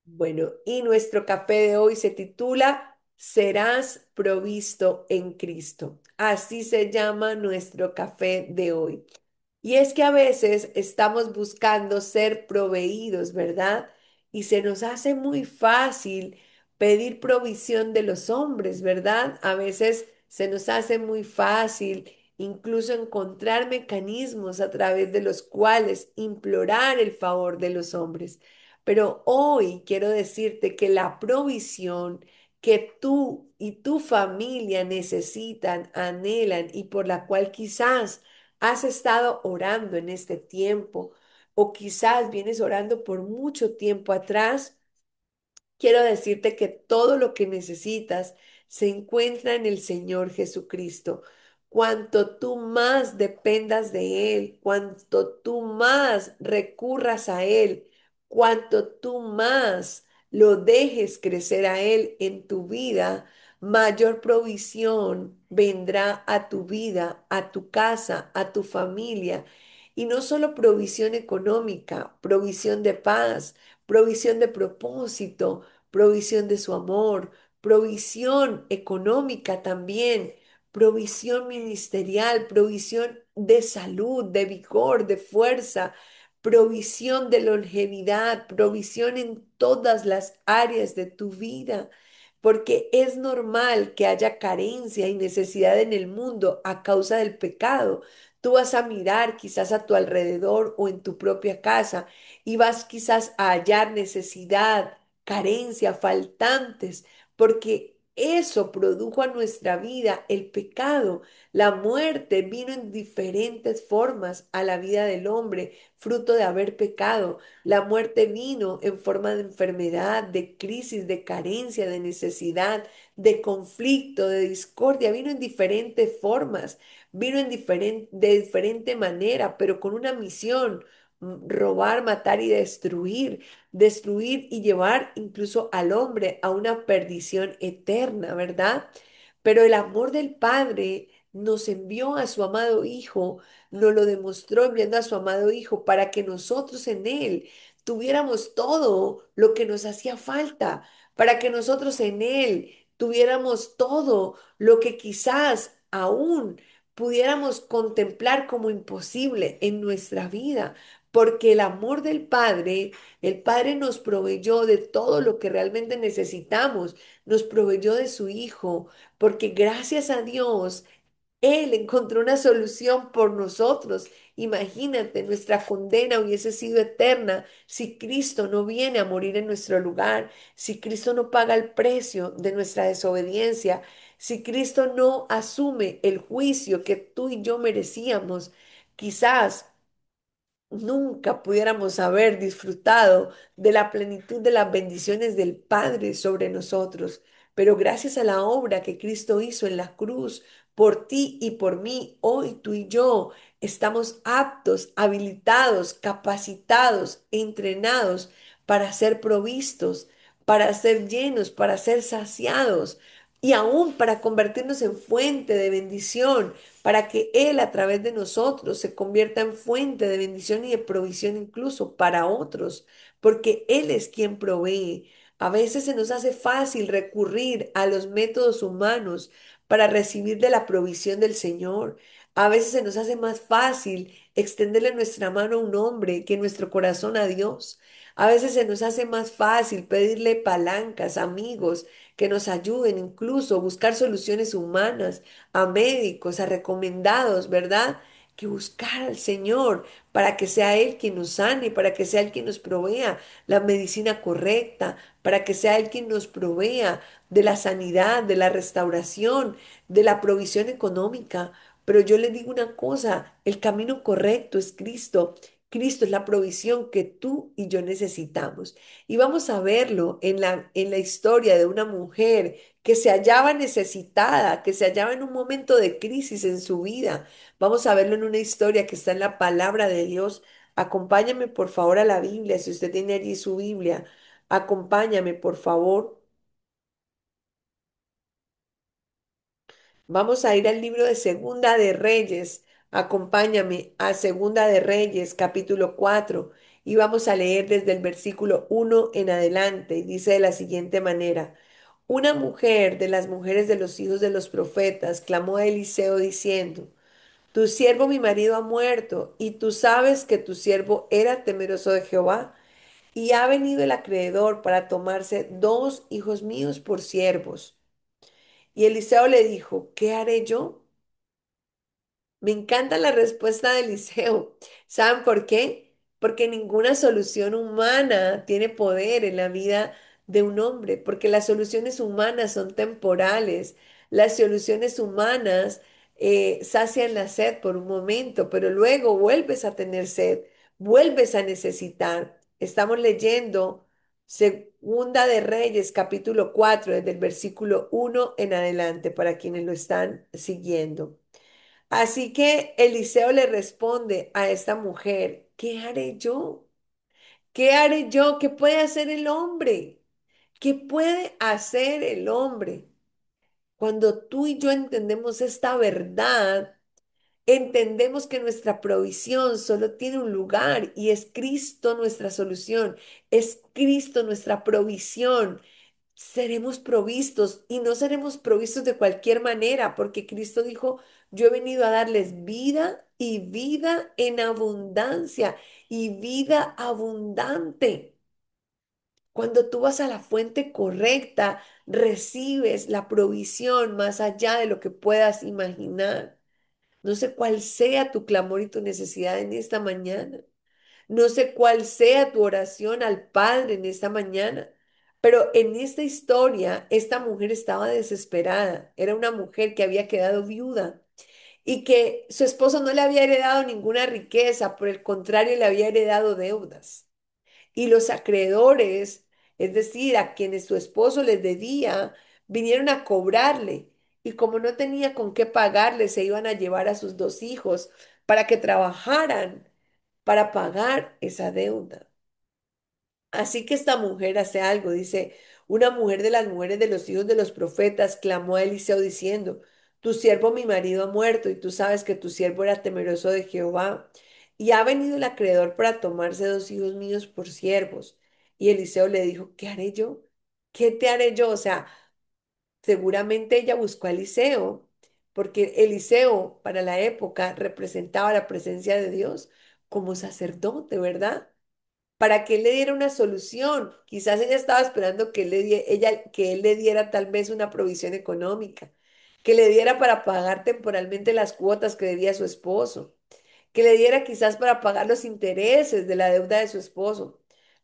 Bueno, y nuestro café de hoy se titula Serás provisto en Cristo. Así se llama nuestro café de hoy. Y es que a veces estamos buscando ser proveídos, ¿verdad? Y se nos hace muy fácil pedir provisión de los hombres, ¿verdad? A veces se nos hace muy fácil incluso encontrar mecanismos a través de los cuales implorar el favor de los hombres. Pero hoy quiero decirte que la provisión que tú y tu familia necesitan, anhelan y por la cual quizás has estado orando en este tiempo o quizás vienes orando por mucho tiempo atrás. Quiero decirte que todo lo que necesitas se encuentra en el Señor Jesucristo. Cuanto tú más dependas de Él, cuanto tú más recurras a Él, cuanto tú más lo dejes crecer a Él en tu vida, mayor provisión vendrá a tu vida, a tu casa, a tu familia. Y no solo provisión económica, provisión de paz, provisión de propósito, provisión de su amor, provisión económica también, provisión ministerial, provisión de salud, de vigor, de fuerza, provisión de longevidad, provisión en todas las áreas de tu vida. Porque es normal que haya carencia y necesidad en el mundo a causa del pecado. Tú vas a mirar quizás a tu alrededor o en tu propia casa y vas quizás a hallar necesidad, carencia, faltantes, porque eso produjo a nuestra vida el pecado. La muerte vino en diferentes formas a la vida del hombre, fruto de haber pecado. La muerte vino en forma de enfermedad, de crisis, de carencia, de necesidad, de conflicto, de discordia. Vino en diferentes formas, vino de diferente manera, pero con una misión: robar, matar y destruir, destruir y llevar incluso al hombre a una perdición eterna, ¿verdad? Pero el amor del Padre nos envió a su amado Hijo, nos lo demostró enviando a su amado Hijo para que nosotros en Él tuviéramos todo lo que nos hacía falta, para que nosotros en Él tuviéramos todo lo que quizás aún pudiéramos contemplar como imposible en nuestra vida, porque el amor del Padre, el Padre nos proveyó de todo lo que realmente necesitamos, nos proveyó de su Hijo, porque gracias a Dios, Él encontró una solución por nosotros. Imagínate, nuestra condena hubiese sido eterna si Cristo no viene a morir en nuestro lugar, si Cristo no paga el precio de nuestra desobediencia, si Cristo no asume el juicio que tú y yo merecíamos. Quizás nunca pudiéramos haber disfrutado de la plenitud de las bendiciones del Padre sobre nosotros. Pero gracias a la obra que Cristo hizo en la cruz por ti y por mí, hoy tú y yo estamos aptos, habilitados, capacitados, entrenados para ser provistos, para ser llenos, para ser saciados y aún para convertirnos en fuente de bendición, para que Él a través de nosotros se convierta en fuente de bendición y de provisión incluso para otros, porque Él es quien provee. A veces se nos hace fácil recurrir a los métodos humanos para recibir de la provisión del Señor. A veces se nos hace más fácil extenderle nuestra mano a un hombre que nuestro corazón a Dios. A veces se nos hace más fácil pedirle palancas, amigos, que nos ayuden, incluso buscar soluciones humanas a médicos, a recomendados, ¿verdad? Que buscar al Señor para que sea Él quien nos sane, para que sea Él quien nos provea la medicina correcta, para que sea Él quien nos provea de la sanidad, de la restauración, de la provisión económica. Pero yo les digo una cosa, el camino correcto es Cristo. Cristo es la provisión que tú y yo necesitamos. Y vamos a verlo en la historia de una mujer que se hallaba necesitada, que se hallaba en un momento de crisis en su vida. Vamos a verlo en una historia que está en la palabra de Dios. Acompáñame por favor a la Biblia, si usted tiene allí su Biblia. Acompáñame por favor. Vamos a ir al libro de Segunda de Reyes. Acompáñame a Segunda de Reyes, capítulo 4. Y vamos a leer desde el versículo 1 en adelante. Y dice de la siguiente manera. Una mujer de las mujeres de los hijos de los profetas clamó a Eliseo diciendo, tu siervo mi marido ha muerto, y tú sabes que tu siervo era temeroso de Jehová, y ha venido el acreedor para tomarse dos hijos míos por siervos. Y Eliseo le dijo, ¿qué haré yo? Me encanta la respuesta de Eliseo. ¿Saben por qué? Porque ninguna solución humana tiene poder en la vida de un hombre, porque las soluciones humanas son temporales. Las soluciones humanas sacian la sed por un momento, pero luego vuelves a tener sed, vuelves a necesitar. Estamos leyendo Segunda de Reyes, capítulo 4 desde el versículo 1 en adelante, para quienes lo están siguiendo. Así que Eliseo le responde a esta mujer, ¿qué haré yo? ¿Qué haré yo? ¿Qué puede hacer el hombre? ¿Qué puede hacer el hombre? Cuando tú y yo entendemos esta verdad, entendemos que nuestra provisión solo tiene un lugar y es Cristo nuestra solución, es Cristo nuestra provisión. Seremos provistos y no seremos provistos de cualquier manera, porque Cristo dijo, yo he venido a darles vida y vida en abundancia y vida abundante. Cuando tú vas a la fuente correcta, recibes la provisión más allá de lo que puedas imaginar. No sé cuál sea tu clamor y tu necesidad en esta mañana. No sé cuál sea tu oración al Padre en esta mañana, pero en esta historia, esta mujer estaba desesperada. Era una mujer que había quedado viuda y que su esposo no le había heredado ninguna riqueza, por el contrario, le había heredado deudas. Y los acreedores, es decir, a quienes su esposo les debía, vinieron a cobrarle. Y como no tenía con qué pagarle, se iban a llevar a sus dos hijos para que trabajaran para pagar esa deuda. Así que esta mujer hace algo, dice, una mujer de las mujeres de los hijos de los profetas clamó a Eliseo diciendo, tu siervo mi marido ha muerto y tú sabes que tu siervo era temeroso de Jehová y ha venido el acreedor para tomarse dos hijos míos por siervos. Y Eliseo le dijo, ¿qué haré yo? ¿Qué te haré yo? O sea, seguramente ella buscó a Eliseo porque Eliseo para la época representaba la presencia de Dios como sacerdote, ¿verdad? Para que él le diera una solución. Quizás ella estaba esperando que que él le diera tal vez una provisión económica, que le diera para pagar temporalmente las cuotas que debía su esposo, que le diera quizás para pagar los intereses de la deuda de su esposo.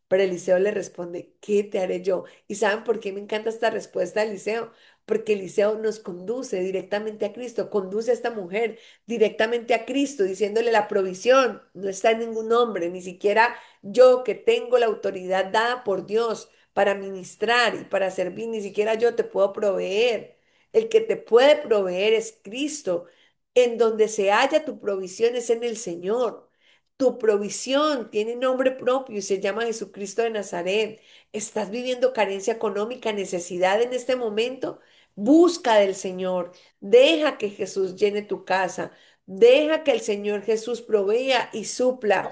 Pero Eliseo le responde, ¿qué te haré yo? ¿Y saben por qué me encanta esta respuesta de Eliseo? Porque Eliseo nos conduce directamente a Cristo, conduce a esta mujer directamente a Cristo, diciéndole la provisión no está en ningún hombre, ni siquiera yo que tengo la autoridad dada por Dios para ministrar y para servir, ni siquiera yo te puedo proveer. El que te puede proveer es Cristo. En donde se halla tu provisión es en el Señor. Tu provisión tiene nombre propio y se llama Jesucristo de Nazaret. ¿Estás viviendo carencia económica, necesidad en este momento? Busca del Señor. Deja que Jesús llene tu casa. Deja que el Señor Jesús provea y supla.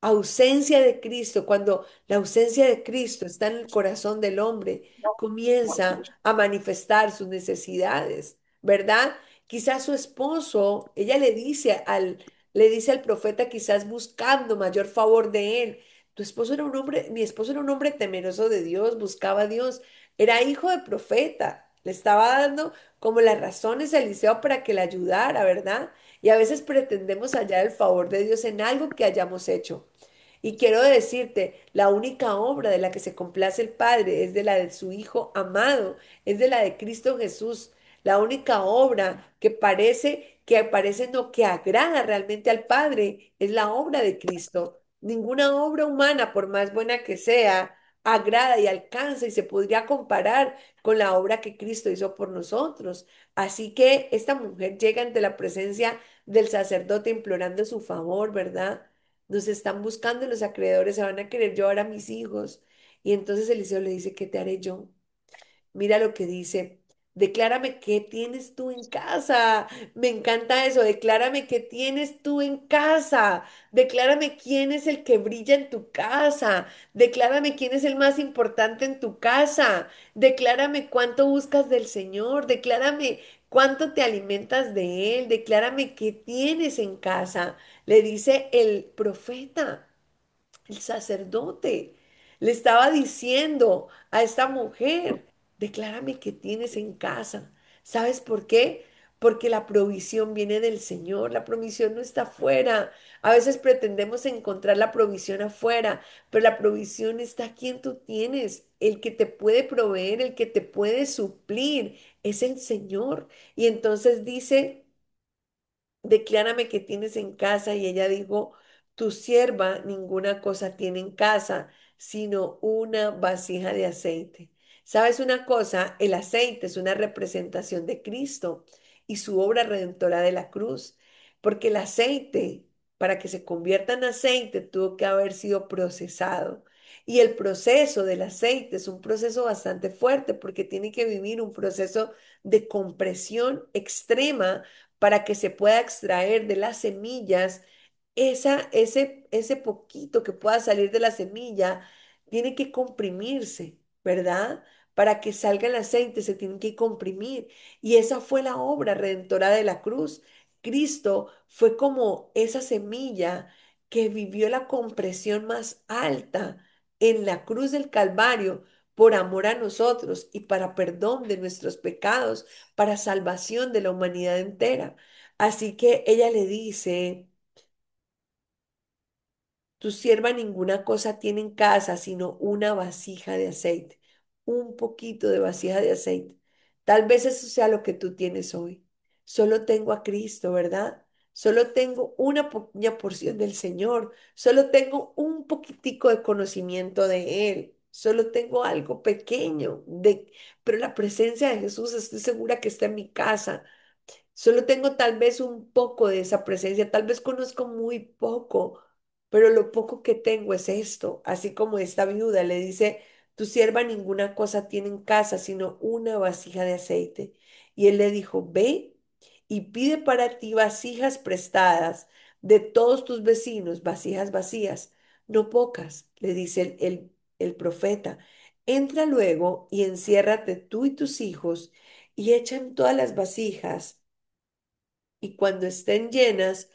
Ausencia de Cristo, cuando la ausencia de Cristo está en el corazón del hombre, comienza a manifestar sus necesidades, ¿verdad? Quizás su esposo, ella le dice al profeta, quizás buscando mayor favor de él. Tu esposo era un hombre, mi esposo era un hombre temeroso de Dios, buscaba a Dios, era hijo de profeta, le estaba dando como las razones a Eliseo para que le ayudara, ¿verdad? Y a veces pretendemos hallar el favor de Dios en algo que hayamos hecho. Y quiero decirte, la única obra de la que se complace el Padre es de la de su Hijo amado, es de la de Cristo Jesús. La única obra que parece no, que agrada realmente al Padre es la obra de Cristo. Ninguna obra humana, por más buena que sea, agrada y alcanza y se podría comparar con la obra que Cristo hizo por nosotros. Así que esta mujer llega ante la presencia del sacerdote implorando su favor, ¿verdad? Nos están buscando y los acreedores se van a querer llevar a mis hijos. Y entonces Eliseo le dice, ¿qué te haré yo? Mira lo que dice Declárame qué tienes tú en casa. Me encanta eso. Declárame qué tienes tú en casa. Declárame quién es el que brilla en tu casa. Declárame quién es el más importante en tu casa. Declárame cuánto buscas del Señor. Declárame cuánto te alimentas de Él. Declárame qué tienes en casa. Le dice el profeta. El sacerdote le estaba diciendo a esta mujer, declárame qué tienes en casa. ¿Sabes por qué? Porque la provisión viene del Señor, la provisión no está afuera. A veces pretendemos encontrar la provisión afuera, pero la provisión está aquí en tú tienes. El que te puede proveer, el que te puede suplir, es el Señor. Y entonces dice, declárame qué tienes en casa. Y ella dijo, tu sierva ninguna cosa tiene en casa, sino una vasija de aceite. ¿Sabes una cosa? El aceite es una representación de Cristo y su obra redentora de la cruz, porque el aceite, para que se convierta en aceite, tuvo que haber sido procesado. Y el proceso del aceite es un proceso bastante fuerte porque tiene que vivir un proceso de compresión extrema para que se pueda extraer de las semillas ese poquito que pueda salir de la semilla, tiene que comprimirse, ¿verdad? Para que salga el aceite se tiene que comprimir. Y esa fue la obra redentora de la cruz. Cristo fue como esa semilla que vivió la compresión más alta en la cruz del Calvario por amor a nosotros y para perdón de nuestros pecados, para salvación de la humanidad entera. Así que ella le dice, tu sierva ninguna cosa tiene en casa sino una vasija de aceite, un poquito de vasija de aceite. Tal vez eso sea lo que tú tienes hoy. Solo tengo a Cristo, ¿verdad? Solo tengo una pequeña porción del Señor. Solo tengo un poquitico de conocimiento de Él. Solo tengo algo pequeño pero la presencia de Jesús estoy segura que está en mi casa. Solo tengo tal vez un poco de esa presencia, tal vez conozco muy poco, pero lo poco que tengo es esto, así como esta viuda le dice, tu sierva ninguna cosa tiene en casa sino una vasija de aceite. Y él le dijo, ve y pide para ti vasijas prestadas de todos tus vecinos, vasijas vacías, no pocas, le dice el profeta. Entra luego y enciérrate tú y tus hijos y echan todas las vasijas y cuando estén llenas,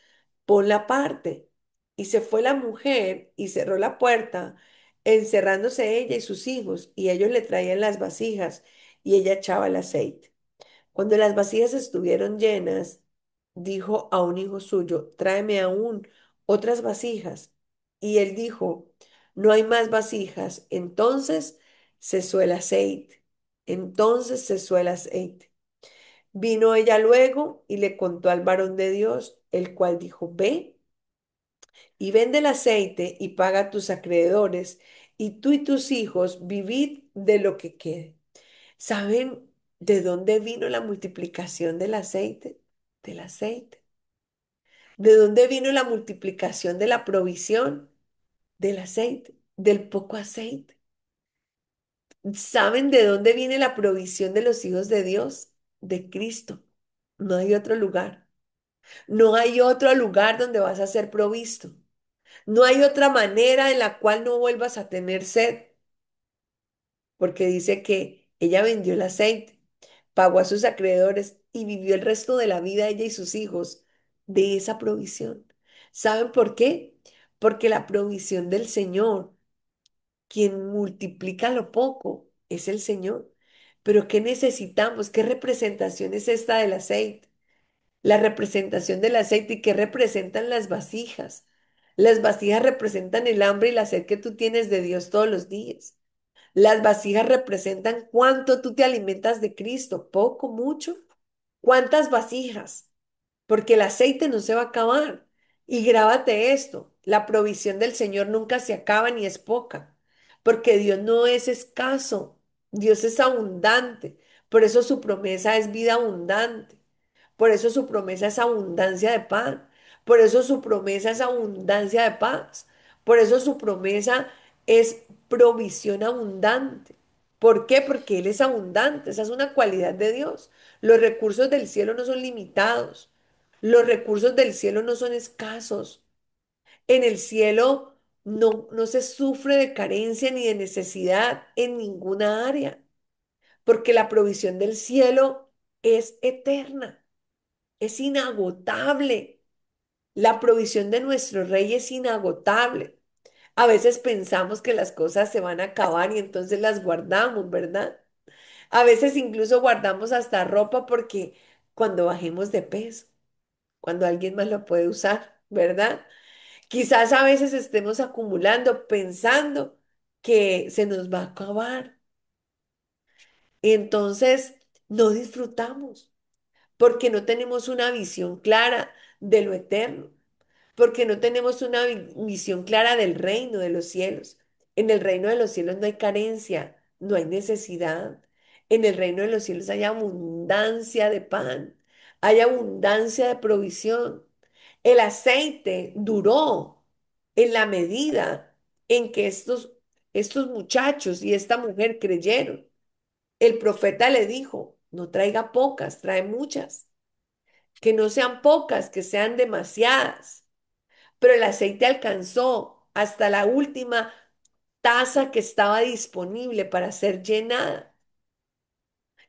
ponla aparte. Y se fue la mujer y cerró la puerta, encerrándose ella y sus hijos, y ellos le traían las vasijas y ella echaba el aceite. Cuando las vasijas estuvieron llenas, dijo a un hijo suyo, tráeme aún otras vasijas. Y él dijo, no hay más vasijas. Entonces cesó el aceite. Entonces cesó el aceite. Vino ella luego y le contó al varón de Dios, el cual dijo, ve y vende el aceite y paga a tus acreedores, y tú y tus hijos vivid de lo que quede. ¿Saben de dónde vino la multiplicación del aceite? Del aceite. ¿De dónde vino la multiplicación de la provisión? Del aceite, del poco aceite. ¿Saben de dónde viene la provisión de los hijos de Dios? De Cristo. No hay otro lugar. No hay otro lugar donde vas a ser provisto. No hay otra manera en la cual no vuelvas a tener sed, porque dice que ella vendió el aceite, pagó a sus acreedores y vivió el resto de la vida ella y sus hijos de esa provisión. ¿Saben por qué? Porque la provisión del Señor, quien multiplica lo poco, es el Señor. Pero ¿qué necesitamos? ¿Qué representación es esta del aceite? La representación del aceite y que representan las vasijas. Las vasijas representan el hambre y la sed que tú tienes de Dios todos los días. Las vasijas representan cuánto tú te alimentas de Cristo, poco, mucho. ¿Cuántas vasijas? Porque el aceite no se va a acabar. Y grábate esto, la provisión del Señor nunca se acaba ni es poca, porque Dios no es escaso, Dios es abundante. Por eso su promesa es vida abundante. Por eso su promesa es abundancia de pan. Por eso su promesa es abundancia de paz. Por eso su promesa es provisión abundante. ¿Por qué? Porque Él es abundante, esa es una cualidad de Dios. Los recursos del cielo no son limitados, los recursos del cielo no son escasos. En el cielo no se sufre de carencia ni de necesidad en ninguna área, porque la provisión del cielo es eterna, es inagotable. La provisión de nuestro rey es inagotable. A veces pensamos que las cosas se van a acabar y entonces las guardamos, ¿verdad? A veces incluso guardamos hasta ropa porque cuando bajemos de peso, cuando alguien más lo puede usar, ¿verdad? Quizás a veces estemos acumulando pensando que se nos va a acabar. Entonces, no disfrutamos porque no tenemos una visión clara de lo eterno, porque no tenemos una visión clara del reino de los cielos. En el reino de los cielos no hay carencia, no hay necesidad. En el reino de los cielos hay abundancia de pan, hay abundancia de provisión. El aceite duró en la medida en que estos muchachos y esta mujer creyeron. El profeta le dijo, no traiga pocas, trae muchas, que no sean pocas, que sean demasiadas. Pero el aceite alcanzó hasta la última taza que estaba disponible para ser llenada.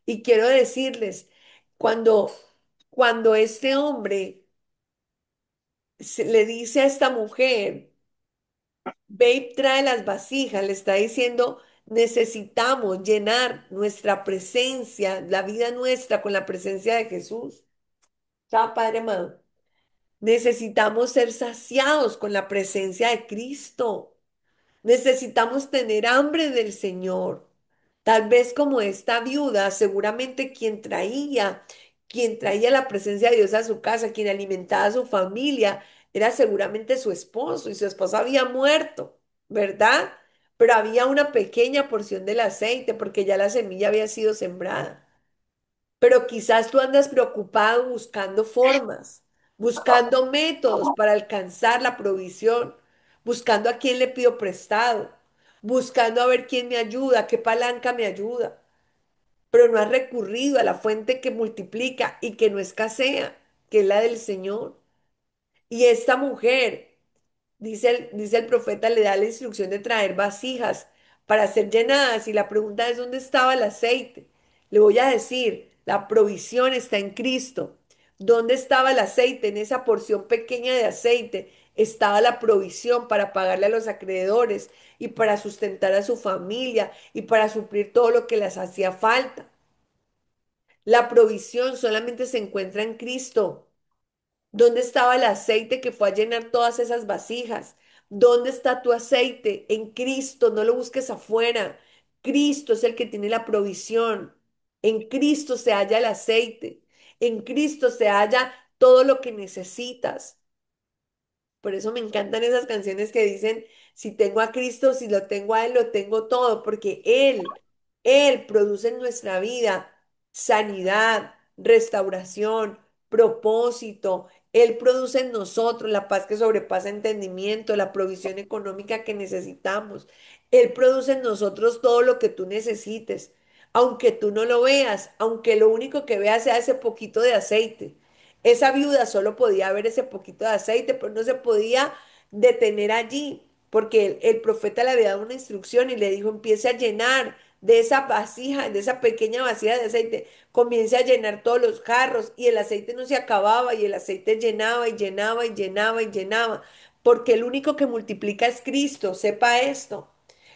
Y quiero decirles, cuando, cuando este hombre le dice a esta mujer, ve y trae las vasijas, le está diciendo, necesitamos llenar nuestra presencia, la vida nuestra con la presencia de Jesús. ¿Sabe, Padre amado? Necesitamos ser saciados con la presencia de Cristo. Necesitamos tener hambre del Señor. Tal vez como esta viuda, seguramente quien traía la presencia de Dios a su casa, quien alimentaba a su familia, era seguramente su esposo y su esposo había muerto, ¿verdad? Pero había una pequeña porción del aceite porque ya la semilla había sido sembrada. Pero quizás tú andas preocupado buscando formas, buscando métodos para alcanzar la provisión, buscando a quién le pido prestado, buscando a ver quién me ayuda, qué palanca me ayuda, pero no has recurrido a la fuente que multiplica y que no escasea, que es la del Señor. Y esta mujer dice el profeta, le da la instrucción de traer vasijas para ser llenadas y la pregunta es, ¿dónde estaba el aceite? Le voy a decir, la provisión está en Cristo. ¿Dónde estaba el aceite? En esa porción pequeña de aceite estaba la provisión para pagarle a los acreedores y para sustentar a su familia y para suplir todo lo que les hacía falta. La provisión solamente se encuentra en Cristo. ¿Dónde estaba el aceite que fue a llenar todas esas vasijas? ¿Dónde está tu aceite? En Cristo, no lo busques afuera. Cristo es el que tiene la provisión. En Cristo se halla el aceite. En Cristo se halla todo lo que necesitas. Por eso me encantan esas canciones que dicen, si tengo a Cristo, si lo tengo a Él, lo tengo todo, porque Él produce en nuestra vida sanidad, restauración, propósito. Él produce en nosotros la paz que sobrepasa entendimiento, la provisión económica que necesitamos. Él produce en nosotros todo lo que tú necesites, aunque tú no lo veas, aunque lo único que veas sea ese poquito de aceite. Esa viuda solo podía ver ese poquito de aceite, pero no se podía detener allí, porque el profeta le había dado una instrucción y le dijo, empiece a llenar de esa vasija, de esa pequeña vasija de aceite, comience a llenar todos los jarros y el aceite no se acababa y el aceite llenaba y llenaba y llenaba y llenaba, porque el único que multiplica es Cristo, sepa esto.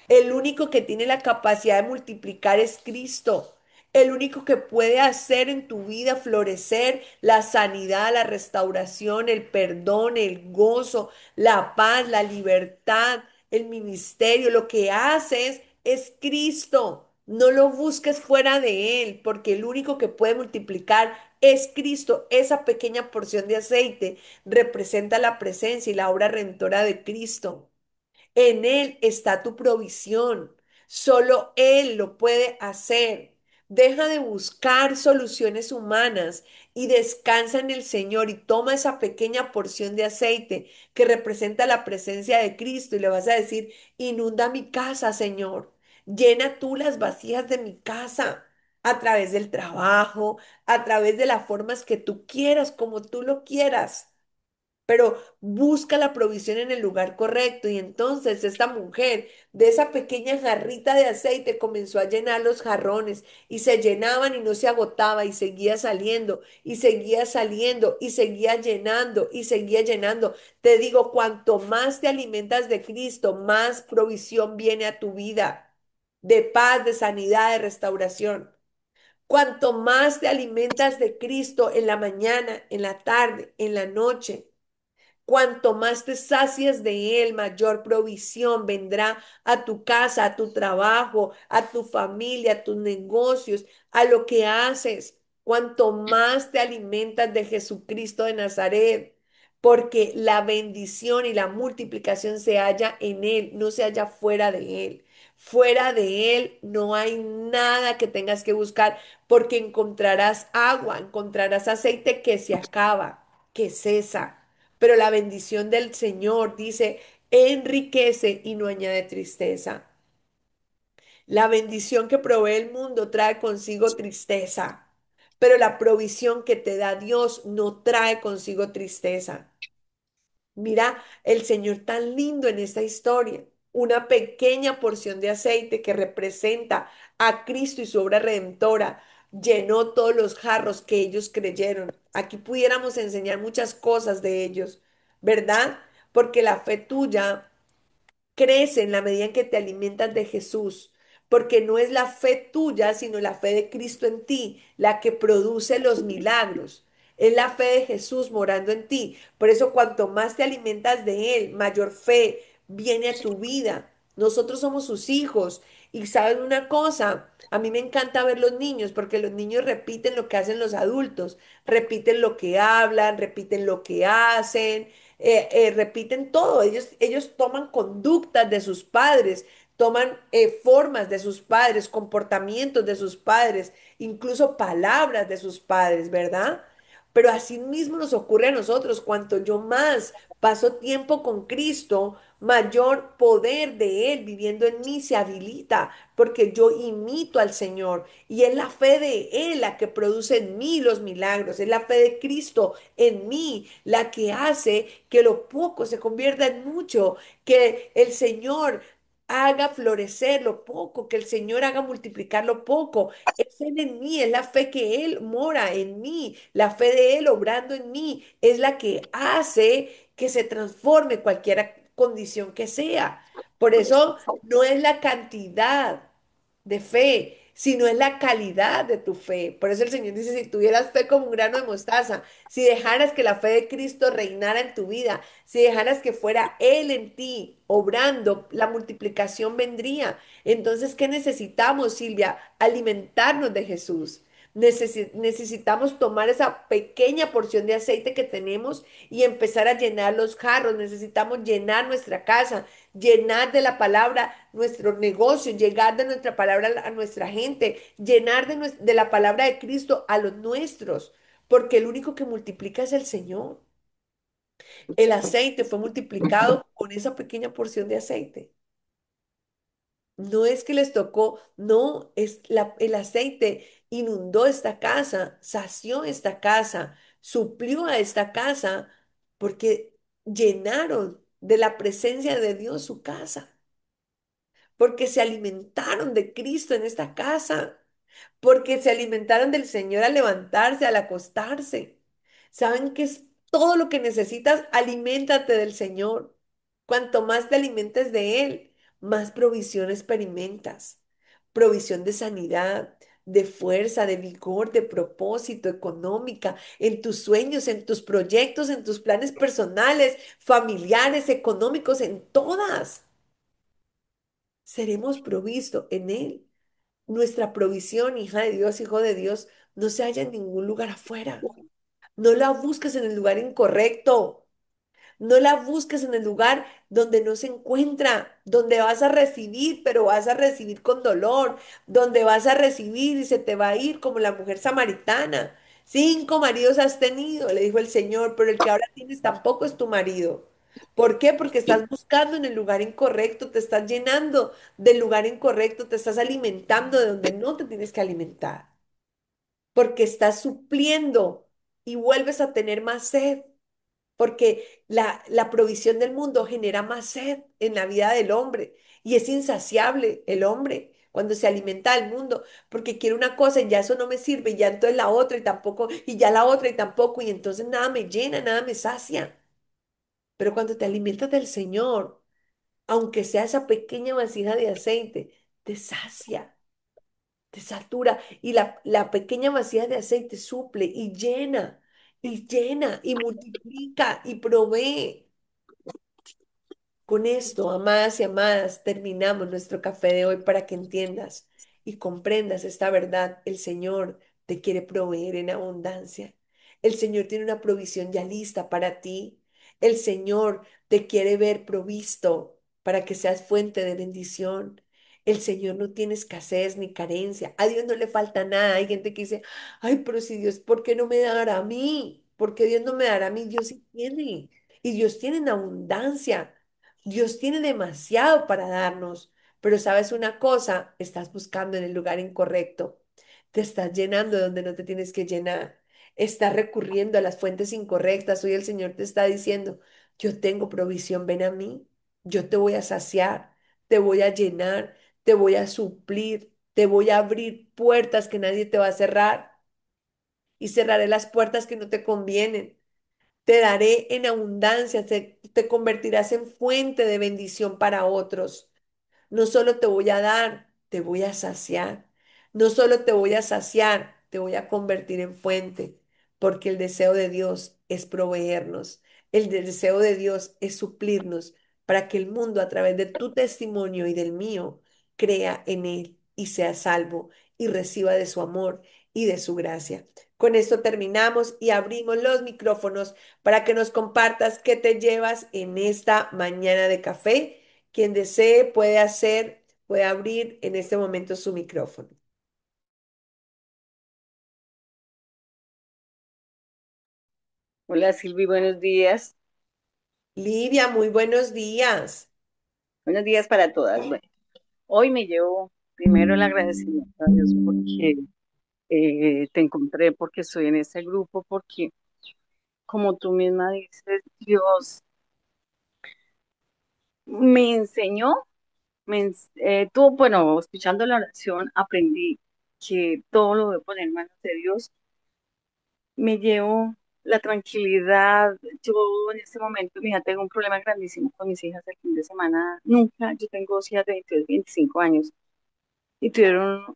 El único que tiene la capacidad de multiplicar es Cristo. El único que puede hacer en tu vida florecer la sanidad, la restauración, el perdón, el gozo, la paz, la libertad, el ministerio, lo que haces es Cristo. No lo busques fuera de Él, porque el único que puede multiplicar es Cristo. Esa pequeña porción de aceite representa la presencia y la obra redentora de Cristo. En Él está tu provisión. Solo Él lo puede hacer. Deja de buscar soluciones humanas y descansa en el Señor y toma esa pequeña porción de aceite que representa la presencia de Cristo y le vas a decir, inunda mi casa, Señor. Llena tú las vasijas de mi casa a través del trabajo, a través de las formas que tú quieras, como tú lo quieras, pero busca la provisión en el lugar correcto. Y entonces esta mujer de esa pequeña jarrita de aceite comenzó a llenar los jarrones y se llenaban y no se agotaba y seguía saliendo y seguía saliendo y seguía llenando y seguía llenando. Te digo, cuanto más te alimentas de Cristo, más provisión viene a tu vida, de paz, de sanidad, de restauración. Cuanto más te alimentas de Cristo en la mañana, en la tarde, en la noche, cuanto más te sacias de Él, mayor provisión vendrá a tu casa, a tu trabajo, a tu familia, a tus negocios, a lo que haces. Cuanto más te alimentas de Jesucristo de Nazaret, porque la bendición y la multiplicación se halla en Él, no se halla fuera de Él. Fuera de Él no hay nada que tengas que buscar, porque encontrarás agua, encontrarás aceite que se acaba, que cesa, pero la bendición del Señor, dice, enriquece y no añade tristeza. La bendición que provee el mundo trae consigo tristeza, pero la provisión que te da Dios no trae consigo tristeza. Mira el Señor tan lindo en esta historia. Una pequeña porción de aceite que representa a Cristo y su obra redentora llenó todos los jarros que ellos creyeron. Aquí pudiéramos enseñar muchas cosas de ellos, ¿verdad? Porque la fe tuya crece en la medida en que te alimentas de Jesús, porque no es la fe tuya, sino la fe de Cristo en ti, la que produce los milagros. Es la fe de Jesús morando en ti. Por eso, cuanto más te alimentas de Él, mayor fe viene a tu vida. Nosotros somos sus hijos. Y saben una cosa, a mí me encanta ver los niños, porque los niños repiten lo que hacen los adultos, repiten lo que hablan, repiten lo que hacen, repiten todo. Ellos toman conductas de sus padres, toman formas de sus padres, comportamientos de sus padres, incluso palabras de sus padres, ¿verdad? Pero así mismo nos ocurre a nosotros. Cuanto yo más paso tiempo con Cristo, mayor poder de Él viviendo en mí se habilita, porque yo imito al Señor. Y es la fe de Él la que produce en mí los milagros. Es la fe de Cristo en mí la que hace que lo poco se convierta en mucho, que el Señor haga florecer lo poco, que el Señor haga multiplicar lo poco. Es Él en mí, es la fe que Él mora en mí, la fe de Él obrando en mí, es la que hace que se transforme cualquier condición que sea. Por eso no es la cantidad de fe, sino es la calidad de tu fe. Por eso el Señor dice, si tuvieras fe como un grano de mostaza, si dejaras que la fe de Cristo reinara en tu vida, si dejaras que fuera Él en ti obrando, la multiplicación vendría. Entonces, ¿qué necesitamos, Silvia? Alimentarnos de Jesús. Necesitamos tomar esa pequeña porción de aceite que tenemos y empezar a llenar los jarros. Necesitamos llenar nuestra casa, llenar de la palabra nuestro negocio, llegar de nuestra palabra a nuestra gente, llenar de la palabra de Cristo a los nuestros, porque el único que multiplica es el Señor. El aceite fue multiplicado con esa pequeña porción de aceite. No es que les tocó, no, el aceite inundó esta casa, sació esta casa, suplió a esta casa, porque llenaron de la presencia de Dios su casa, porque se alimentaron de Cristo en esta casa, porque se alimentaron del Señor al levantarse, al acostarse. ¿Saben qué es todo lo que necesitas? Aliméntate del Señor. Cuanto más te alimentes de Él, más provisión experimentas. Provisión de sanidad, de fuerza, de vigor, de propósito, económica, en tus sueños, en tus proyectos, en tus planes personales, familiares, económicos, en todas. Seremos provistos en Él. Nuestra provisión, hija de Dios, hijo de Dios, no se halla en ningún lugar afuera. No la busques en el lugar incorrecto. No la busques en el lugar donde no se encuentra, donde vas a recibir, pero vas a recibir con dolor, donde vas a recibir y se te va a ir como la mujer samaritana. 5 maridos has tenido, le dijo el Señor, pero el que ahora tienes tampoco es tu marido. ¿Por qué? Porque estás buscando en el lugar incorrecto, te estás llenando del lugar incorrecto, te estás alimentando de donde no te tienes que alimentar, porque estás supliendo y vuelves a tener más sed, porque la provisión del mundo genera más sed en la vida del hombre y es insaciable el hombre cuando se alimenta del mundo, porque quiere una cosa y ya eso no me sirve, y ya entonces la otra y tampoco, y ya la otra y tampoco, y entonces nada me llena, nada me sacia. Pero cuando te alimentas del Señor, aunque sea esa pequeña vasija de aceite, te sacia, te satura, y la pequeña vasija de aceite suple y llena, y multiplica, y provee. Con esto, amadas y amadas, terminamos nuestro café de hoy para que entiendas y comprendas esta verdad. El Señor te quiere proveer en abundancia. El Señor tiene una provisión ya lista para ti. El Señor te quiere ver provisto para que seas fuente de bendición. El Señor no tiene escasez ni carencia. A Dios no le falta nada. Hay gente que dice, ay, pero si Dios, ¿por qué no me dará a mí? ¿Por qué Dios no me dará a mí? Dios sí tiene. Y Dios tiene en abundancia. Dios tiene demasiado para darnos, pero sabes una cosa, estás buscando en el lugar incorrecto, te estás llenando de donde no te tienes que llenar, estás recurriendo a las fuentes incorrectas. Hoy el Señor te está diciendo, yo tengo provisión, ven a mí, yo te voy a saciar, te voy a llenar, te voy a suplir, te voy a abrir puertas que nadie te va a cerrar y cerraré las puertas que no te convienen. Te daré en abundancia, te convertirás en fuente de bendición para otros. No solo te voy a dar, te voy a saciar. No solo te voy a saciar, te voy a convertir en fuente, porque el deseo de Dios es proveernos. Deseo de Dios es suplirnos para que el mundo a través de tu testimonio y del mío crea en Él y sea salvo y reciba de su amor y de su gracia. Con esto terminamos y abrimos los micrófonos para que nos compartas qué te llevas en esta mañana de café. Quien desee puede abrir en este momento su micrófono. Hola Silvi, buenos días. Lidia, muy buenos días. Buenos días para todas. Bueno, hoy me llevo primero el agradecimiento a Dios porque te encontré, porque estoy en este grupo, porque como tú misma dices, Dios me enseñó, tú, bueno, escuchando la oración, aprendí que todo lo debo poner en manos de Dios. Me llevo la tranquilidad. Yo en este momento, mira, tengo un problema grandísimo con mis hijas el fin de semana. Nunca, yo tengo dos hijas de 22, 25 años y tuvieron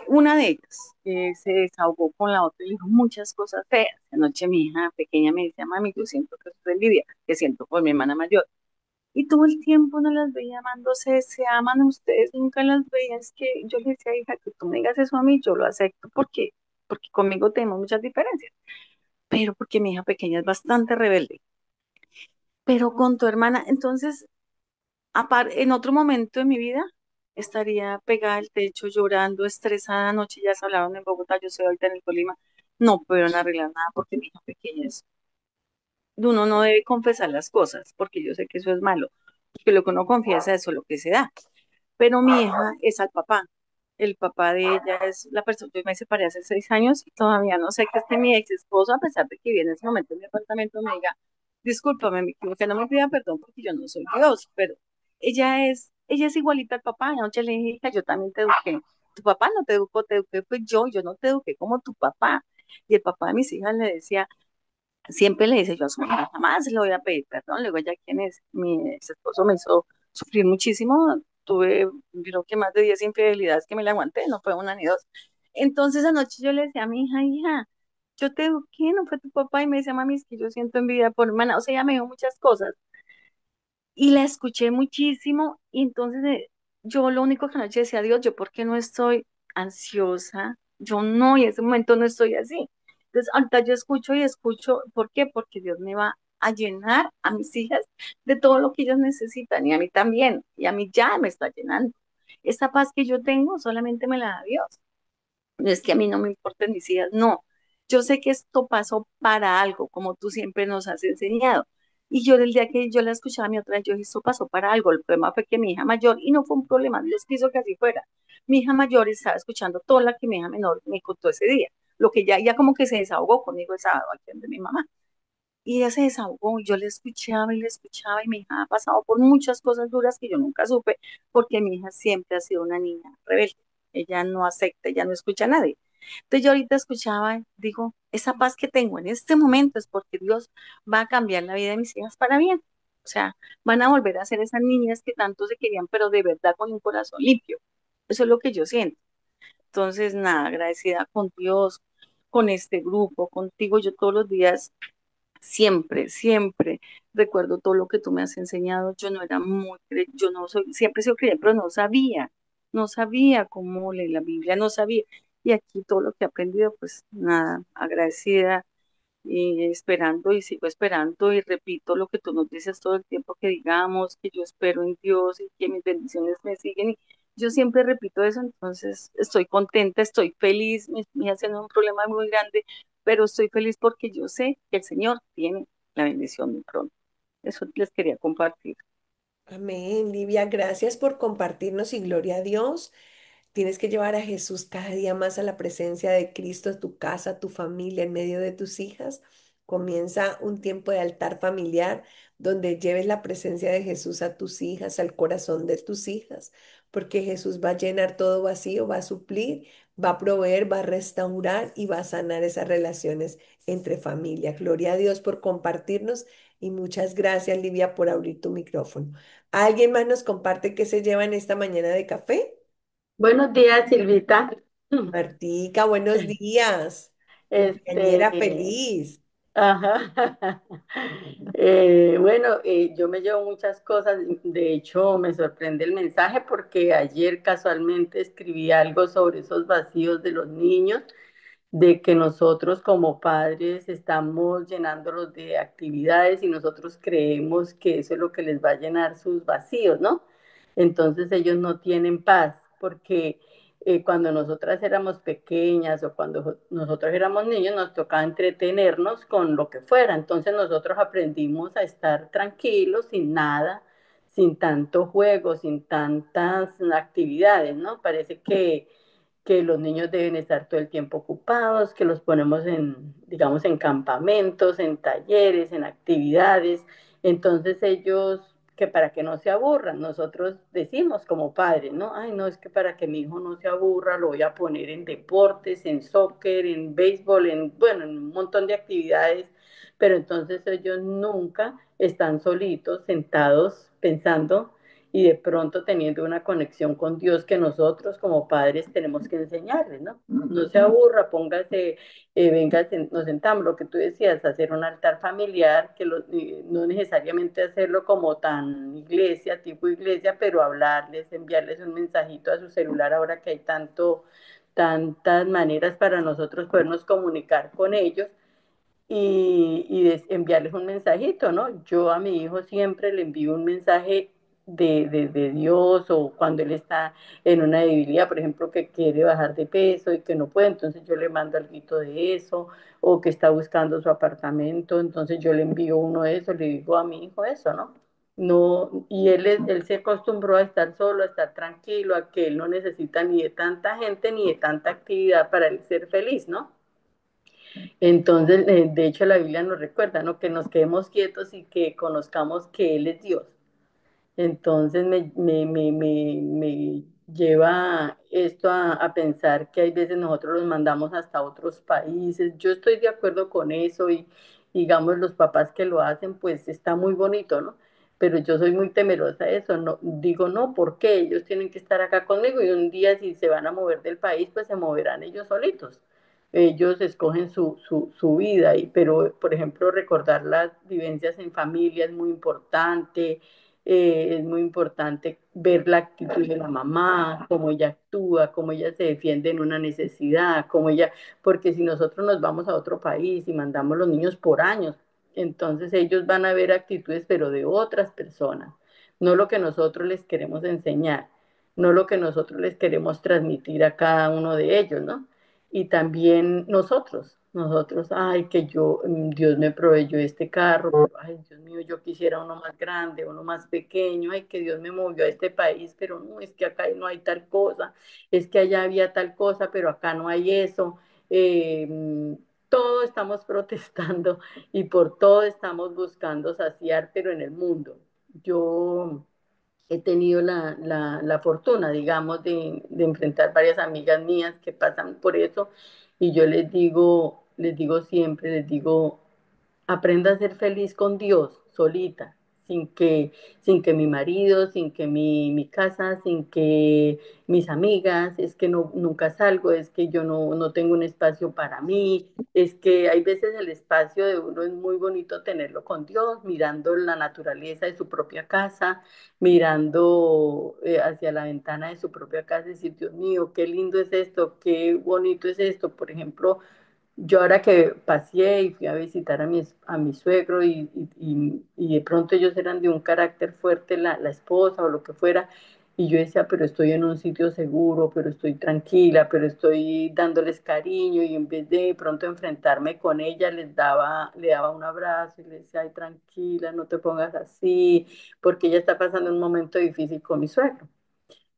una de ellas que se desahogó con la otra y le dijo muchas cosas feas. Anoche mi hija pequeña me decía, mami, yo siento que eso es envidia, que siento por mi hermana mayor. Y todo el tiempo no las veía amándose, se aman ustedes, nunca las veía. Es que yo le decía, hija, que tú me digas eso a mí, yo lo acepto porque conmigo tenemos muchas diferencias, pero porque mi hija pequeña es bastante rebelde. Pero con tu hermana, entonces, en otro momento de mi vida, estaría pegada al techo, llorando, estresada. Anoche ya se hablaron en Bogotá, yo estoy ahorita en el Tolima, no pudieron arreglar nada porque mi hija pequeña es. Uno no debe confesar las cosas, porque yo sé que eso es malo, porque lo que uno confiesa, eso es lo que se da. Pero mi hija es al papá. El papá de ella es la persona, yo me separé hace 6 años y todavía no sé que esté mi ex esposo, a pesar de que viene en ese momento en mi apartamento, me diga, discúlpame, me equivoqué, no me pida perdón porque yo no soy Dios, pero ella es igualita al papá. Anoche le dije, hija, yo también te eduqué. Tu papá no te educó, te eduqué pues yo no te eduqué como tu papá. Y el papá de mis hijas le decía, siempre le dice yo a su mamá, jamás le voy a pedir perdón, le digo, ya quién es, mi ex esposo me hizo sufrir muchísimo, tuve creo que más de 10 infidelidades que me la aguanté, no fue una ni dos. Entonces anoche yo le decía a mi hija, hija, yo te eduqué, no fue tu papá, y me decía, mami, es que yo siento envidia por hermana, o sea, ella me dijo muchas cosas, y la escuché muchísimo y entonces yo lo único que anoche decía, Dios, yo por qué no estoy ansiosa, yo no, y en ese momento no estoy así. Entonces ahorita yo escucho y escucho, ¿por qué? Porque Dios me va a llenar a mis hijas de todo lo que ellas necesitan y a mí también, y a mí ya me está llenando. Esta paz que yo tengo solamente me la da Dios. No es que a mí no me importen mis hijas, no. Yo sé que esto pasó para algo, como tú siempre nos has enseñado. Y yo el día que yo la escuchaba a mi otra vez, yo dije, esto pasó para algo. El problema fue que mi hija mayor, y no fue un problema, Dios quiso que así fuera. Mi hija mayor estaba escuchando todo lo que mi hija menor me contó ese día. Lo que ya como que se desahogó conmigo el sábado aquí donde mi mamá. Y ella se desahogó, y yo le escuchaba, y mi hija ha pasado por muchas cosas duras que yo nunca supe, porque mi hija siempre ha sido una niña rebelde. Ella no acepta, ella no escucha a nadie. Entonces yo ahorita escuchaba, digo, esa paz que tengo en este momento es porque Dios va a cambiar la vida de mis hijas para bien. O sea, van a volver a ser esas niñas que tanto se querían, pero de verdad con un corazón limpio. Eso es lo que yo siento. Entonces, nada, agradecida con Dios, con este grupo, contigo. Yo todos los días siempre, siempre recuerdo todo lo que tú me has enseñado. Yo no era yo no soy, siempre he sido creyente, pero no sabía cómo leer la Biblia, no sabía. Y aquí todo lo que he aprendido, pues nada, agradecida y esperando y sigo esperando y repito lo que tú nos dices todo el tiempo que digamos, que yo espero en Dios y que mis bendiciones me siguen. Y yo siempre repito eso, entonces estoy contenta, estoy feliz, me hacen un problema muy grande, pero estoy feliz porque yo sé que el Señor tiene la bendición muy pronto. Eso les quería compartir. Amén, Livia, gracias por compartirnos y gloria a Dios. Tienes que llevar a Jesús cada día más a la presencia de Cristo, a tu casa, a tu familia, en medio de tus hijas. Comienza un tiempo de altar familiar donde lleves la presencia de Jesús a tus hijas, al corazón de tus hijas, porque Jesús va a llenar todo vacío, va a suplir, va a proveer, va a restaurar y va a sanar esas relaciones entre familia. Gloria a Dios por compartirnos y muchas gracias, Livia, por abrir tu micrófono. ¿Alguien más nos comparte qué se lleva en esta mañana de café? Buenos días, Silvita. Martica, buenos días. Este, Cumpleañera feliz. ajá. Bueno, yo me llevo muchas cosas. De hecho, me sorprende el mensaje porque ayer casualmente escribí algo sobre esos vacíos de los niños, de que nosotros como padres estamos llenándolos de actividades y nosotros creemos que eso es lo que les va a llenar sus vacíos, ¿no? Entonces ellos no tienen paz porque cuando nosotras éramos pequeñas o cuando nosotros éramos niños nos tocaba entretenernos con lo que fuera. Entonces nosotros aprendimos a estar tranquilos, sin nada, sin tanto juego, sin tantas actividades, ¿no? Parece que los niños deben estar todo el tiempo ocupados, que los ponemos en, digamos, en campamentos, en talleres, en actividades. Entonces ellos, que para que no se aburran, nosotros decimos como padres, ¿no? Ay, no, es que para que mi hijo no se aburra, lo voy a poner en deportes, en soccer, en béisbol, en, bueno, en un montón de actividades, pero entonces ellos nunca están solitos, sentados, pensando y de pronto teniendo una conexión con Dios que nosotros como padres tenemos que enseñarles, ¿no? No se aburra, póngase, venga, nos sentamos, lo que tú decías, hacer un altar familiar, que no necesariamente hacerlo como tan iglesia, tipo iglesia, pero hablarles, enviarles un mensajito a su celular ahora que hay tantas maneras para nosotros podernos comunicar con ellos y enviarles un mensajito, ¿no? Yo a mi hijo siempre le envío un mensaje de Dios o cuando él está en una debilidad, por ejemplo, que quiere bajar de peso y que no puede, entonces yo le mando algo de eso, o que está buscando su apartamento, entonces yo le envío uno de esos, le digo a mi hijo eso, ¿no? No, y él se acostumbró a estar solo, a estar tranquilo, a que él no necesita ni de tanta gente ni de tanta actividad para él ser feliz, ¿no? Entonces, de hecho, la Biblia nos recuerda, ¿no? Que nos quedemos quietos y que conozcamos que Él es Dios. Entonces me lleva esto a pensar que hay veces nosotros los mandamos hasta otros países. Yo estoy de acuerdo con eso y digamos los papás que lo hacen, pues está muy bonito, ¿no? Pero yo soy muy temerosa de eso. No, digo, no, ¿por qué? Ellos tienen que estar acá conmigo y un día si se van a mover del país, pues se moverán ellos solitos. Ellos escogen su vida, pero por ejemplo recordar las vivencias en familia es muy importante, es muy importante ver la actitud de la mamá, cómo ella actúa, cómo ella se defiende en una necesidad, cómo ella, porque si nosotros nos vamos a otro país y mandamos los niños por años, entonces ellos van a ver actitudes, pero de otras personas, no lo que nosotros les queremos enseñar, no lo que nosotros les queremos transmitir a cada uno de ellos, ¿no? Y también nosotros. Nosotros, ay, que yo, Dios me proveyó este carro, pero, ay, Dios mío, yo quisiera uno más grande, uno más pequeño, ay, que Dios me movió a este país, pero no, es que acá no hay tal cosa, es que allá había tal cosa, pero acá no hay eso. Todo estamos protestando y por todo estamos buscando saciar, pero en el mundo. Yo he tenido la fortuna, digamos, de enfrentar varias amigas mías que pasan por eso y yo les digo siempre, les digo, aprenda a ser feliz con Dios, solita, sin que, sin que mi marido, sin que mi casa, sin que mis amigas, es que no, nunca salgo, es que yo no tengo un espacio para mí, es que hay veces el espacio de uno es muy bonito tenerlo con Dios, mirando la naturaleza de su propia casa, mirando hacia la ventana de su propia casa y decir, Dios mío, qué lindo es esto, qué bonito es esto. Por ejemplo, yo ahora que pasé y fui a visitar a mi suegro y de pronto ellos eran de un carácter fuerte, la esposa o lo que fuera, y yo decía, pero estoy en un sitio seguro, pero estoy tranquila, pero estoy dándoles cariño y en vez de pronto enfrentarme con ella, le daba un abrazo y le decía, ay, tranquila, no te pongas así, porque ella está pasando un momento difícil con mi suegro.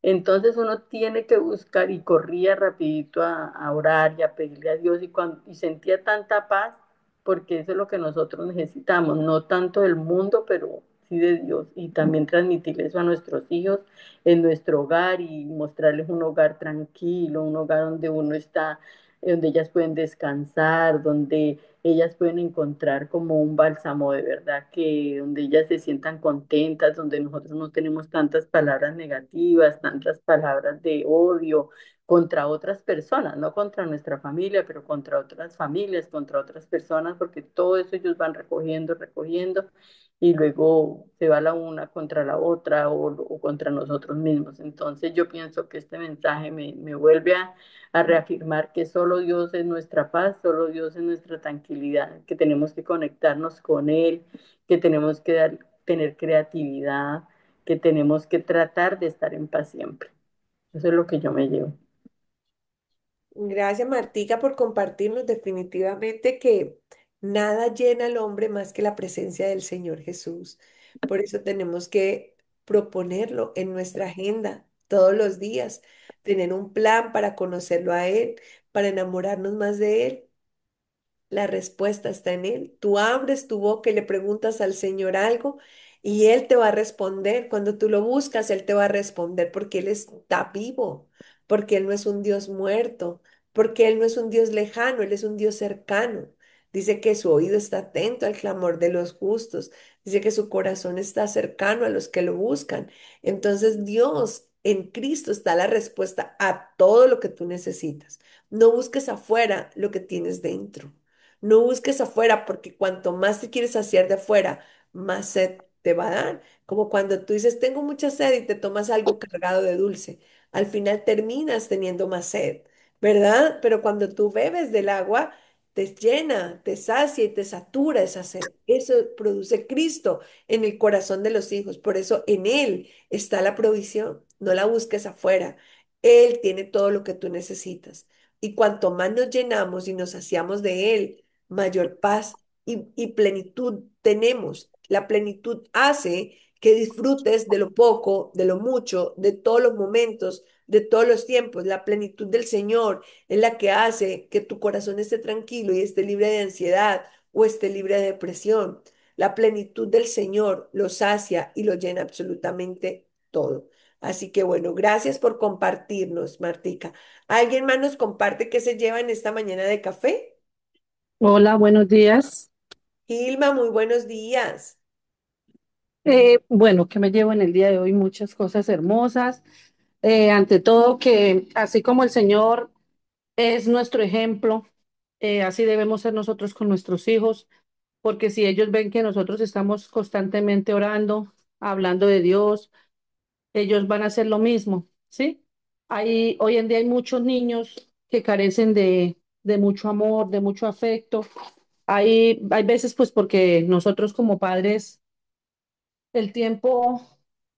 Entonces uno tiene que buscar y corría rapidito a orar y a pedirle a Dios y sentía tanta paz porque eso es lo que nosotros necesitamos, no tanto del mundo, pero sí de Dios y también transmitir eso a nuestros hijos en nuestro hogar y mostrarles un hogar tranquilo, un hogar donde uno está, donde ellas pueden descansar, donde ellas pueden encontrar como un bálsamo de verdad, que donde ellas se sientan contentas, donde nosotros no tenemos tantas palabras negativas, tantas palabras de odio contra otras personas, no contra nuestra familia, pero contra otras familias, contra otras personas, porque todo eso ellos van recogiendo, recogiendo, y luego se va la una contra la otra o contra nosotros mismos. Entonces yo pienso que este mensaje me vuelve a reafirmar que solo Dios es nuestra paz, solo Dios es nuestra tranquilidad, que tenemos que conectarnos con Él, que tenemos que tener creatividad, que tenemos que tratar de estar en paz siempre. Eso es lo que yo me llevo. Gracias, Martica, por compartirnos definitivamente que nada llena al hombre más que la presencia del Señor Jesús. Por eso tenemos que proponerlo en nuestra agenda todos los días, tener un plan para conocerlo a Él, para enamorarnos más de Él. La respuesta está en Él. Tú abres tu boca y le preguntas al Señor algo y Él te va a responder. Cuando tú lo buscas, Él te va a responder porque Él está vivo, porque Él no es un Dios muerto, porque Él no es un Dios lejano, Él es un Dios cercano. Dice que su oído está atento al clamor de los justos. Dice que su corazón está cercano a los que lo buscan. Entonces Dios en Cristo está la respuesta a todo lo que tú necesitas. No busques afuera lo que tienes dentro. No busques afuera porque cuanto más te quieres saciar de afuera, más sed te va a dar. Como cuando tú dices, tengo mucha sed y te tomas algo cargado de dulce. Al final terminas teniendo más sed, ¿verdad? Pero cuando tú bebes del agua, te llena, te sacia y te satura esa sed. Eso produce Cristo en el corazón de los hijos. Por eso en Él está la provisión. No la busques afuera. Él tiene todo lo que tú necesitas. Y cuanto más nos llenamos y nos saciamos de Él, mayor paz y plenitud tenemos. La plenitud hace que disfrutes de lo poco, de lo mucho, de todos los momentos, de todos los tiempos. La plenitud del Señor es la que hace que tu corazón esté tranquilo y esté libre de ansiedad o esté libre de depresión. La plenitud del Señor lo sacia y lo llena absolutamente todo. Así que bueno, gracias por compartirnos, Martica. ¿Alguien más nos comparte qué se lleva en esta mañana de café? Hola, buenos días. Gilma, muy buenos días. Bueno, que me llevo en el día de hoy muchas cosas hermosas. Ante todo, que así como el Señor es nuestro ejemplo, así debemos ser nosotros con nuestros hijos, porque si ellos ven que nosotros estamos constantemente orando, hablando de Dios, ellos van a hacer lo mismo, ¿sí? Hoy en día hay muchos niños que carecen de mucho amor, de mucho afecto. Hay veces, pues, porque nosotros como padres el tiempo,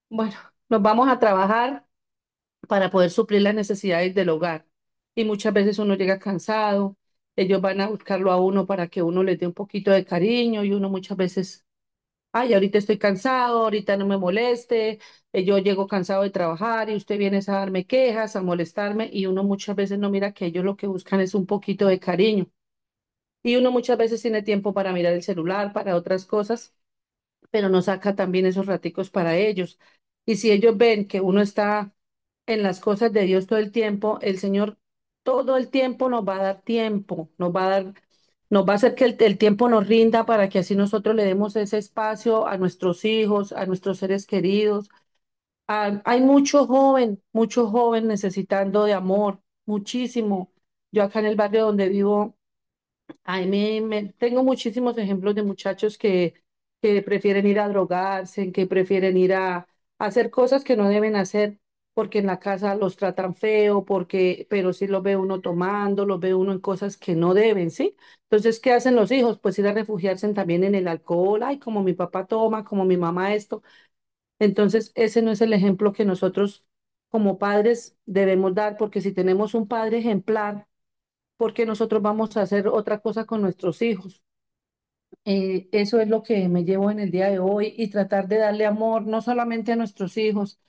bueno, nos vamos a trabajar para poder suplir las necesidades del hogar. Y muchas veces uno llega cansado Ellos van a buscarlo a uno para que uno les dé un poquito de cariño y uno muchas veces, ay, ahorita estoy cansado, ahorita no me moleste, yo llego cansado de trabajar y usted viene a darme quejas, a molestarme y uno muchas veces no mira que ellos lo que buscan es un poquito de cariño. Y uno muchas veces tiene tiempo para mirar el celular, para otras cosas, pero no saca también esos raticos para ellos. Y si ellos ven que uno está en las cosas de Dios todo el tiempo, el Señor todo el tiempo nos va a dar tiempo, nos va a hacer que el tiempo nos rinda para que así nosotros le demos ese espacio a nuestros hijos, a nuestros seres queridos. Hay mucho joven necesitando de amor, muchísimo. Yo acá en el barrio donde vivo, tengo muchísimos ejemplos de muchachos que prefieren ir a drogarse, que prefieren ir a hacer cosas que no deben hacer porque en la casa los tratan feo, pero sí los ve uno tomando, los ve uno en cosas que no deben, ¿sí? Entonces, ¿qué hacen los hijos? Pues ir a refugiarse también en el alcohol, ay, como mi papá toma, como mi mamá esto. Entonces, ese no es el ejemplo que nosotros como padres debemos dar, porque si tenemos un padre ejemplar, porque nosotros vamos a hacer otra cosa con nuestros hijos. Eso es lo que me llevo en el día de hoy y tratar de darle amor no solamente a nuestros hijos.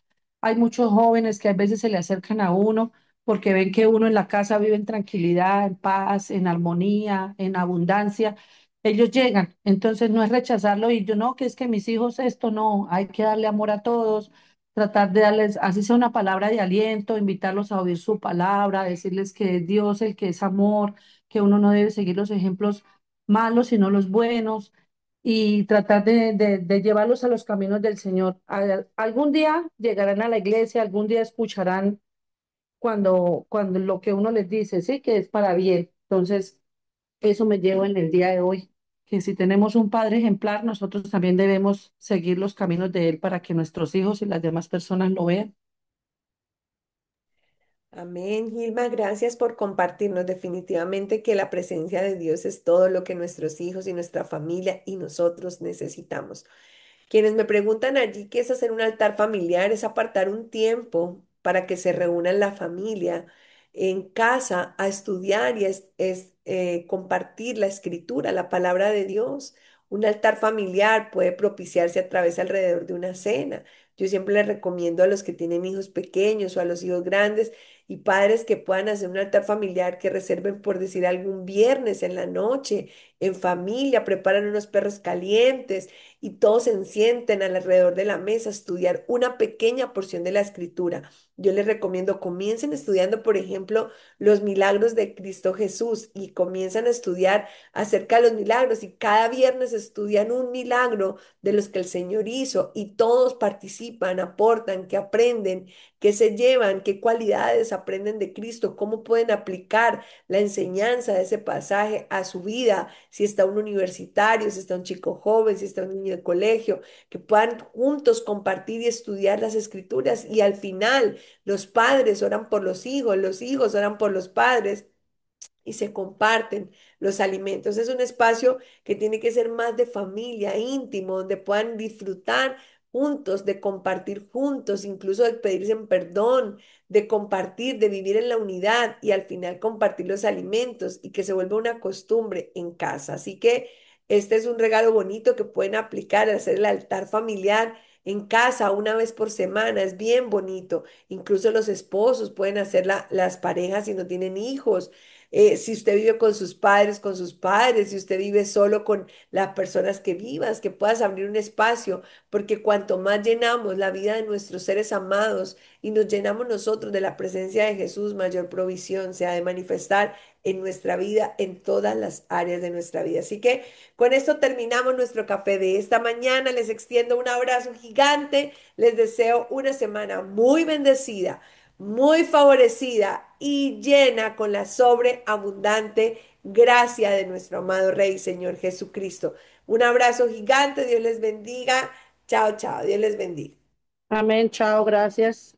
Hay muchos jóvenes que a veces se le acercan a uno porque ven que uno en la casa vive en tranquilidad, en paz, en armonía, en abundancia. Ellos llegan, entonces no es rechazarlo y yo no, que es que mis hijos esto no, hay que darle amor a todos, tratar de darles, así sea una palabra de aliento, invitarlos a oír su palabra, decirles que es Dios el que es amor, que uno no debe seguir los ejemplos malos, sino los buenos, y tratar de llevarlos a los caminos del Señor. Algún día llegarán a la iglesia, algún día escucharán cuando lo que uno les dice, sí, que es para bien. Entonces, eso me llevo en el día de hoy, que si tenemos un padre ejemplar, nosotros también debemos seguir los caminos de él para que nuestros hijos y las demás personas lo vean. Amén, Gilma, gracias por compartirnos. Definitivamente que la presencia de Dios es todo lo que nuestros hijos y nuestra familia y nosotros necesitamos. Quienes me preguntan allí qué es hacer un altar familiar, es apartar un tiempo para que se reúnan la familia en casa a estudiar y compartir la escritura, la palabra de Dios. Un altar familiar puede propiciarse a través alrededor de una cena. Yo siempre les recomiendo a los que tienen hijos pequeños o a los hijos grandes y padres que puedan hacer un altar familiar, que reserven, por decir, algún viernes en la noche, en familia, preparan unos perros calientes y todos se sienten alrededor de la mesa a estudiar una pequeña porción de la escritura. Yo les recomiendo, comiencen estudiando, por ejemplo, los milagros de Cristo Jesús y comienzan a estudiar acerca de los milagros y cada viernes estudian un milagro de los que el Señor hizo y todos participan, aportan, que aprenden, que se llevan, qué cualidades aprenden de Cristo, cómo pueden aplicar la enseñanza de ese pasaje a su vida, si está un universitario, si está un chico joven, si está un niño de colegio, que puedan juntos compartir y estudiar las escrituras y al final los padres oran por los hijos oran por los padres y se comparten los alimentos. Es un espacio que tiene que ser más de familia, íntimo, donde puedan disfrutar juntos, de compartir juntos, incluso de pedirse en perdón, de compartir, de vivir en la unidad y al final compartir los alimentos y que se vuelva una costumbre en casa. Así que este es un regalo bonito que pueden aplicar al hacer el altar familiar en casa una vez por semana. Es bien bonito. Incluso los esposos pueden hacer las parejas si no tienen hijos, si usted vive con sus padres, si usted vive solo con las personas que vivas, que puedas abrir un espacio, porque cuanto más llenamos la vida de nuestros seres amados y nos llenamos nosotros de la presencia de Jesús, mayor provisión se ha de manifestar en nuestra vida, en todas las áreas de nuestra vida. Así que con esto terminamos nuestro café de esta mañana. Les extiendo un abrazo gigante. Les deseo una semana muy bendecida, muy favorecida y llena con la sobreabundante gracia de nuestro amado Rey, Señor Jesucristo. Un abrazo gigante, Dios les bendiga. Chao, chao, Dios les bendiga. Amén, chao, gracias.